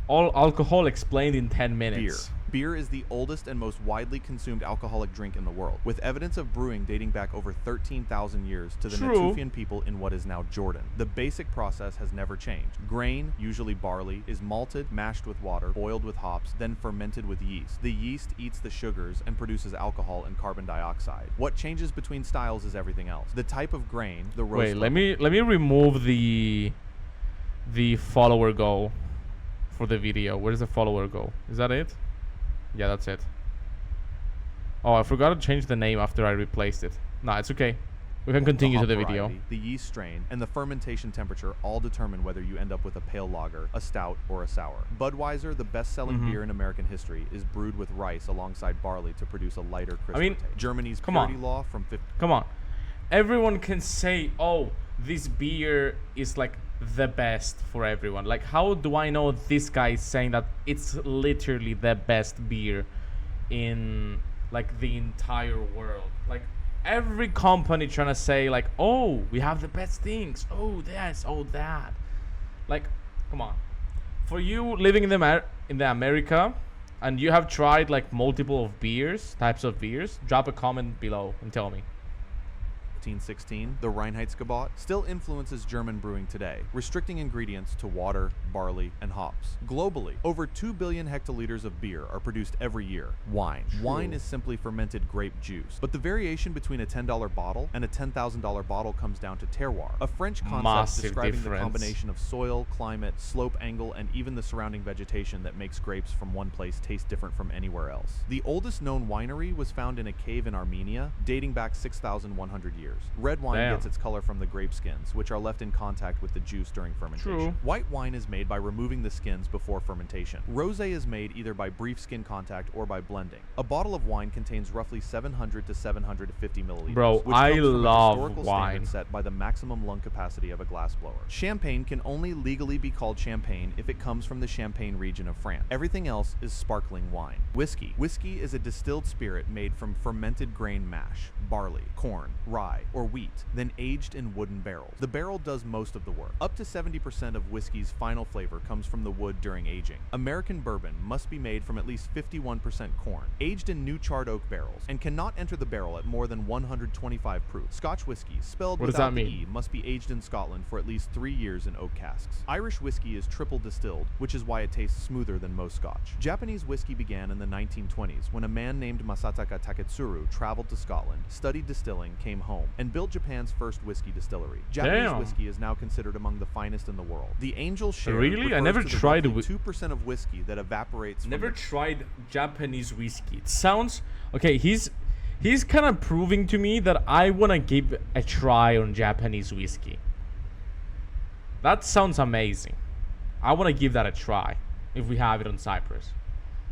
All alcohol explained in 10 minutes. Beer is the oldest and most widely consumed alcoholic drink in the world, with evidence of brewing dating back over 13,000 years to the Natufian people in what is now Jordan. The basic process has never changed. Grain, usually barley, is malted, mashed with water, boiled with hops, then fermented with yeast. The yeast eats the sugars and produces alcohol and carbon dioxide. What changes between styles is everything else. The type of grain, the roast Wait, let me remove the follower goal for the video. Where does the follower go? Is that it? Yeah, that's it. Oh, I forgot to change the name after I replaced it. Nah, it's okay. We can continue to the video. The yeast strain and the fermentation temperature all determine whether you end up with a pale lager, a stout, or a sour. Budweiser, the best-selling beer in American history, is brewed with rice alongside barley to produce a lighter, crisper taste. Germany's purity law from 50... Come on. Everyone can say, oh, this beer is like the best for everyone. Like, how do I know this guy is saying that it's literally the best beer in like the entire world? Like, every company trying to say like, oh, we have the best things, oh this, oh that. Like, come on. For you living in the America and you have tried like multiple of types of beers, drop a comment below and tell me. 1516, the Reinheitsgebot, still influences German brewing today, restricting ingredients to water, barley, and hops. Globally, over 2 billion hectoliters of beer are produced every year. Wine. Wine is simply fermented grape juice, but the variation between a $10 bottle and a $10,000 bottle comes down to terroir, a French concept describing the combination of soil, climate, slope angle, and even the surrounding vegetation that makes grapes from one place taste different from anywhere else. The oldest known winery was found in a cave in Armenia, dating back 6,100 years. Red wine gets its color from the grape skins, which are left in contact with the juice during fermentation. White wine is made by removing the skins before fermentation. Rosé is made either by brief skin contact or by blending. A bottle of wine contains roughly 700 to 750 milliliters. Bro, which I comes from a love historical wine. standard set by the maximum lung capacity of a glass blower. Champagne can only legally be called champagne if it comes from the Champagne region of France. Everything else is sparkling wine. Whiskey. Whiskey is a distilled spirit made from fermented grain mash, barley, corn, rye, or wheat, then aged in wooden barrels. The barrel does most of the work. Up to 70% of whiskey's final flavor comes from the wood during aging. American bourbon must be made from at least 51% corn, aged in new charred oak barrels, and cannot enter the barrel at more than 125 proof. Scotch whiskey, spelled without the E, must be aged in Scotland for at least 3 years in oak casks. Irish whiskey is triple distilled, which is why it tastes smoother than most Scotch. Japanese whiskey began in the 1920s when a man named Masataka Taketsuru traveled to Scotland, studied distilling, came home, and built Japan's first whiskey distillery. Japanese whiskey is now considered among the finest in the world. The Angel Share really? I never tried 2% of whiskey that evaporates. Never tried Japanese whiskey. It sounds okay. He's kind of proving to me that I want to give a try on Japanese whiskey. That sounds amazing. I want to give that a try if we have it on Cyprus.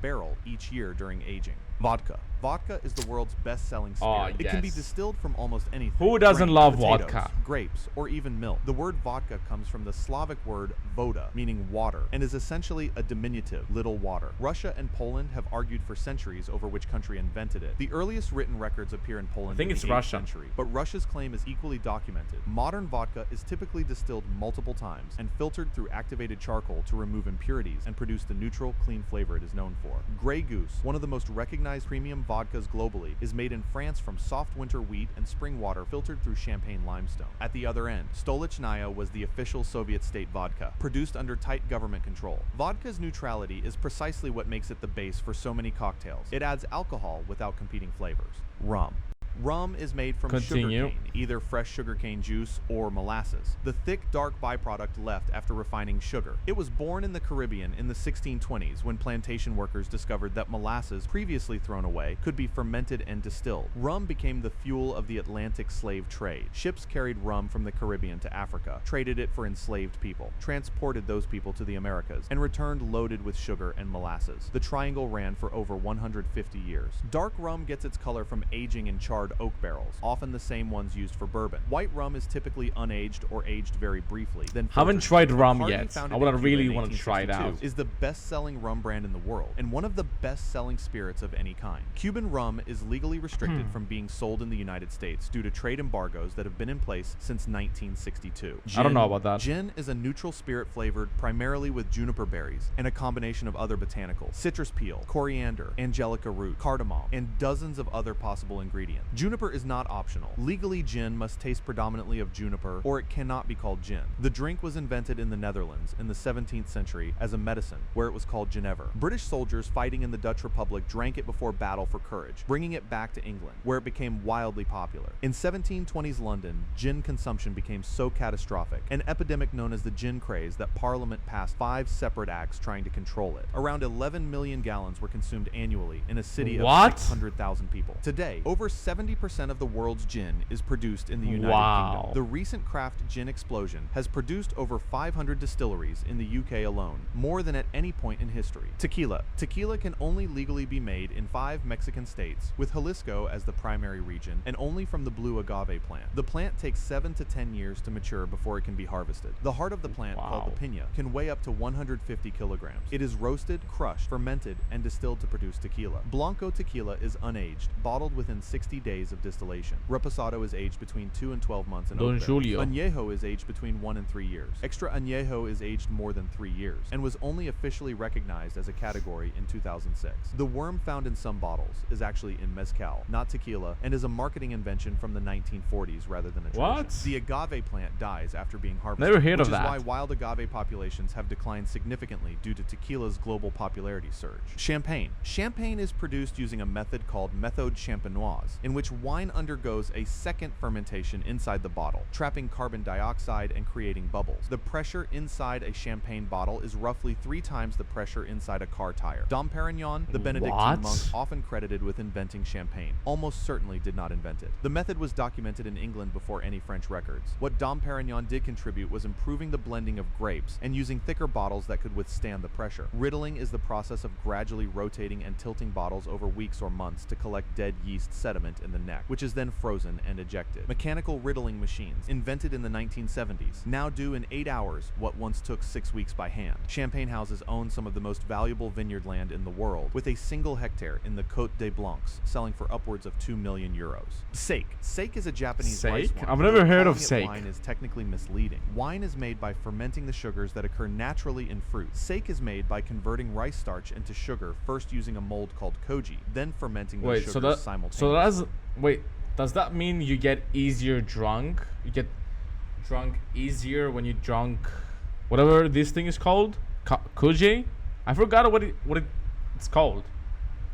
Barrel each year during aging. Vodka. Vodka is the world's best-selling spirit. It can be distilled from almost anything. Who doesn't love potatoes, vodka? Grapes, or even milk. The word vodka comes from the Slavic word voda, meaning water, and is essentially a diminutive, little water. Russia and Poland have argued for centuries over which country invented it. The earliest written records appear in Poland in the 8th century, but Russia's claim is equally documented. Modern vodka is typically distilled multiple times and filtered through activated charcoal to remove impurities and produce the neutral, clean flavor it is known for. Grey Goose, one of the most recognized premium vodkas globally, is made in France from soft winter wheat and spring water filtered through champagne limestone. At the other end, Stolichnaya was the official Soviet state vodka, produced under tight government control. Vodka's neutrality is precisely what makes it the base for so many cocktails. It adds alcohol without competing flavors. Rum. Rum is made from sugarcane, either fresh sugarcane juice or molasses, the thick, dark byproduct left after refining sugar. It was born in the Caribbean in the 1620s when plantation workers discovered that molasses, previously thrown away, could be fermented and distilled. Rum became the fuel of the Atlantic slave trade. Ships carried rum from the Caribbean to Africa, traded it for enslaved people, transported those people to the Americas, and returned loaded with sugar and molasses. The triangle ran for over 150 years. Dark rum gets its color from aging in charcoal charred oak barrels, often the same ones used for bourbon. White rum is typically unaged or aged very briefly, then Haven't filtered. tried rum Bacardi, yet. founded I would in really Cuba in want to try it out. 1862, is the best-selling rum brand in the world, and one of the best-selling spirits of any kind. Cuban rum is legally restricted from being sold in the United States due to trade embargoes that have been in place since 1962. I don't know about that. Gin is a neutral spirit flavored primarily with juniper berries and a combination of other botanicals, citrus peel, coriander, angelica root, cardamom, and dozens of other possible ingredients. Juniper is not optional. Legally, gin must taste predominantly of juniper, or it cannot be called gin. The drink was invented in the Netherlands in the 17th century as a medicine, where it was called Genever. British soldiers fighting in the Dutch Republic drank it before battle for courage, bringing it back to England, where it became wildly popular. In 1720s London, gin consumption became so catastrophic, an epidemic known as the gin craze, that Parliament passed 5 separate acts trying to control it. Around 11 million gallons were consumed annually in a city of 600,000 people. Today, over 70% of the world's gin is produced in the United Kingdom. The recent craft gin explosion has produced over 500 distilleries in the UK alone, more than at any point in history. Tequila. Tequila can only legally be made in 5 Mexican states, with Jalisco as the primary region, and only from the blue agave plant. The plant takes 7 to 10 years to mature before it can be harvested. The heart of the plant, called the piña, can weigh up to 150 kilograms. It is roasted, crushed, fermented, and distilled to produce tequila. Blanco tequila is unaged, bottled within 60 days of distillation. Reposado is aged between 2 and 12 months in oak barrels. Añejo is aged between 1 and 3 years. Extra Añejo is aged more than 3 years, and was only officially recognized as a category in 2006. The worm found in some bottles is actually in mezcal, not tequila, and is a marketing invention from the 1940s rather than a tradition. The agave plant dies after being harvested, Never heard of that. which is why wild agave populations have declined significantly due to tequila's global popularity surge. Champagne. Champagne is produced using a method called méthode champenoise, in which wine undergoes a second fermentation inside the bottle, trapping carbon dioxide and creating bubbles. The pressure inside a champagne bottle is roughly 3 times the pressure inside a car tire. Dom Perignon, the Benedictine monk often credited with inventing champagne, almost certainly did not invent it. The method was documented in England before any French records. What Dom Perignon did contribute was improving the blending of grapes and using thicker bottles that could withstand the pressure. Riddling is the process of gradually rotating and tilting bottles over weeks or months to collect dead yeast sediment in the neck, which is then frozen and ejected. Mechanical riddling machines, invented in the 1970s, now do in 8 hours what once took 6 weeks by hand. Champagne houses own some of the most valuable vineyard land in the world, with a single hectare in the Côte des Blancs selling for upwards of 2 million euros. Sake. Sake is a Japanese rice wine. I've never heard of Calling it sake. Wine is technically misleading. Wine is made by fermenting the sugars that occur naturally in fruit. Sake is made by converting rice starch into sugar, first using a mold called koji, then fermenting those sugars simultaneously. Does that mean you get easier drunk? You get drunk easier when you drunk whatever this thing is called? Koji? I forgot what it's called.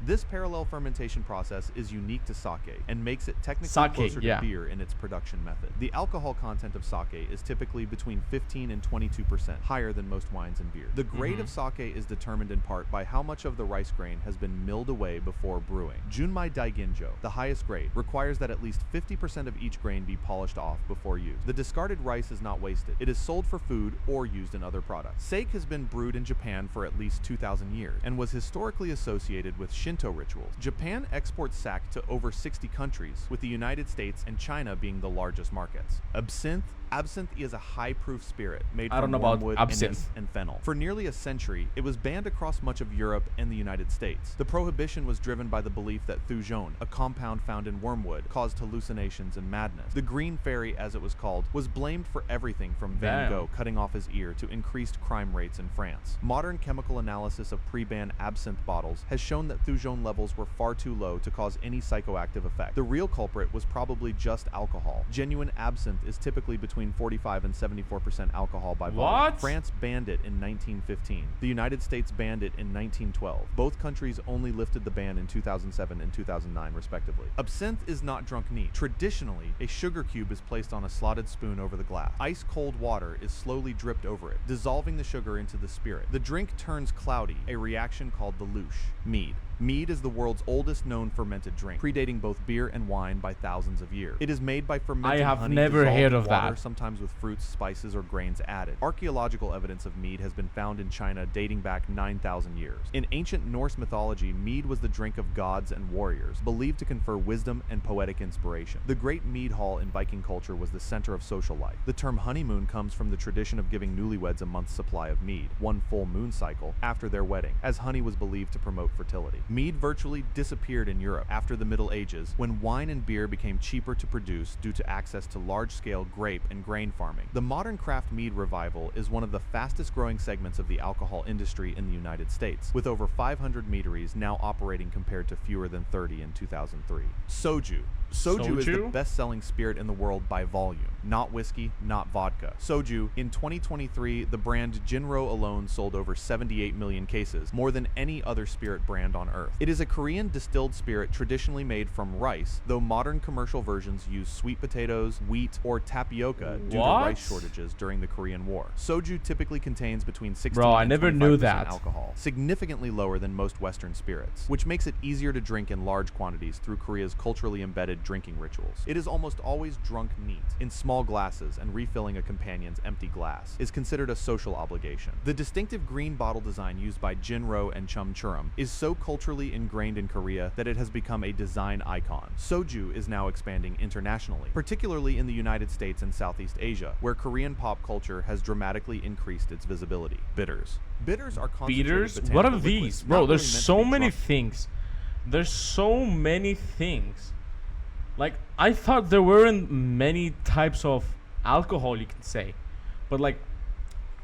This parallel fermentation process is unique to sake and makes it technically closer to beer in its production method. The alcohol content of sake is typically between 15 and 22%, higher than most wines and beer. The grade of sake is determined in part by how much of the rice grain has been milled away before brewing. Junmai Daiginjo, the highest grade, requires that at least 50% of each grain be polished off before use. The discarded rice is not wasted. It is sold for food or used in other products. Sake has been brewed in Japan for at least 2,000 years and was historically associated with Shinto rituals. Japan exports sake to over 60 countries, with the United States and China being the largest markets. Absinthe. Absinthe is a high-proof spirit made from wormwood, anise, and fennel. For nearly a century, it was banned across much of Europe and the United States. The prohibition was driven by the belief that thujaune, a compound found in wormwood, caused hallucinations and madness. The Green Fairy, as it was called, was blamed for everything from Van Gogh cutting off his ear to increased crime rates in France. Modern chemical analysis of pre-ban absinthe bottles has shown that thujaune levels were far too low to cause any psychoactive effect. The real culprit was probably just alcohol. Genuine absinthe is typically between 45 and 74% alcohol by volume. France banned it in 1915. The United States banned it in 1912. Both countries only lifted the ban in 2007 and 2009, respectively. Absinthe is not drunk neat. Traditionally, a sugar cube is placed on a slotted spoon over the glass. Ice-cold water is slowly dripped over it, dissolving the sugar into the spirit. The drink turns cloudy, a reaction called the louche. Mead. Mead is the world's oldest known fermented drink, predating both beer and wine by thousands of years. It is made by fermenting I have honey never dissolved heard in of water, that. sometimes with fruits, spices, or grains added. Archaeological evidence of mead has been found in China dating back 9,000 years. In ancient Norse mythology, mead was the drink of gods and warriors, believed to confer wisdom and poetic inspiration. The Great Mead Hall in Viking culture was the center of social life. The term honeymoon comes from the tradition of giving newlyweds a month's supply of mead, one full moon cycle, after their wedding, as honey was believed to promote fertility. Mead virtually disappeared in Europe after the Middle Ages, when wine and beer became cheaper to produce due to access to large-scale grape and grain farming. The modern craft mead revival is one of the fastest-growing segments of the alcohol industry in the United States, with over 500 meaderies now operating compared to fewer than 30 in 2003. Soju. Soju is the best-selling spirit in the world by volume. Not whiskey, not vodka. Soju, in 2023, the brand Jinro alone sold over 78 million cases, more than any other spirit brand on earth. It is a Korean distilled spirit traditionally made from rice, though modern commercial versions use sweet potatoes, wheat, or tapioca due to rice shortages during the Korean War. Soju typically contains between 16 and 25% alcohol, significantly lower than most Western spirits, which makes it easier to drink in large quantities through Korea's culturally embedded drinking rituals. It is almost always drunk neat, in small glasses, and refilling a companion's empty glass is considered a social obligation. The distinctive green bottle design used by Jinro and Chumchurum is so culturally ingrained in Korea that it has become a design icon. Soju is now expanding internationally, particularly in the United States and Southeast Asia, where Korean pop culture has dramatically increased its visibility. Bitters. Bitters are concentrated What are these? Bro, there's so many things. There's so many things. Like, I thought there weren't many types of alcohol, you can say. But like,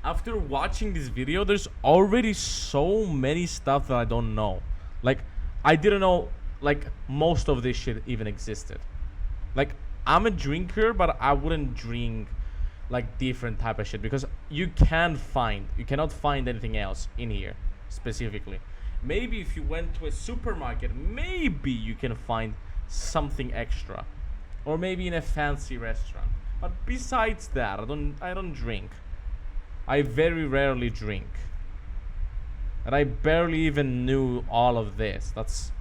after watching this video, there's already so many stuff that I don't know. Like, I didn't know, like, most of this shit even existed. Like, I'm a drinker, but I wouldn't drink, like, different type of shit. Because you cannot find anything else in here, specifically. Maybe if you went to a supermarket, maybe you can find something extra, or maybe in a fancy restaurant. But besides that, I don't drink. I very rarely drink, and I barely even knew all of this. That's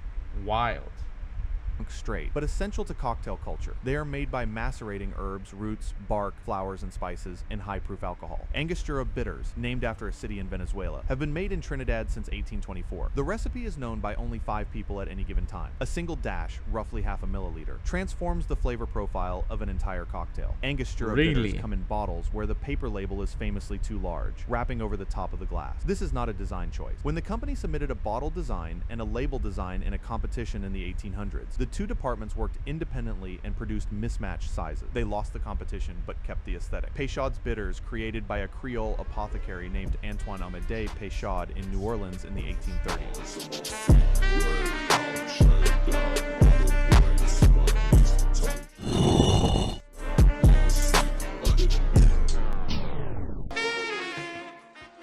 wild. Straight, but essential to cocktail culture. They are made by macerating herbs, roots, bark, flowers, and spices in high-proof alcohol. Angostura bitters, named after a city in Venezuela, have been made in Trinidad since 1824. The recipe is known by only 5 people at any given time. A single dash, roughly half a milliliter, transforms the flavor profile of an entire cocktail. Angostura bitters come in bottles where the paper label is famously too large, wrapping over the top of the glass. This is not a design choice. When the company submitted a bottle design and a label design in a competition in the 1800s, the two departments worked independently and produced mismatched sizes. They lost the competition but kept the aesthetic. Peychaud's bitters, created by a Creole apothecary named Antoine Amédée Peychaud in New Orleans in the 1830s.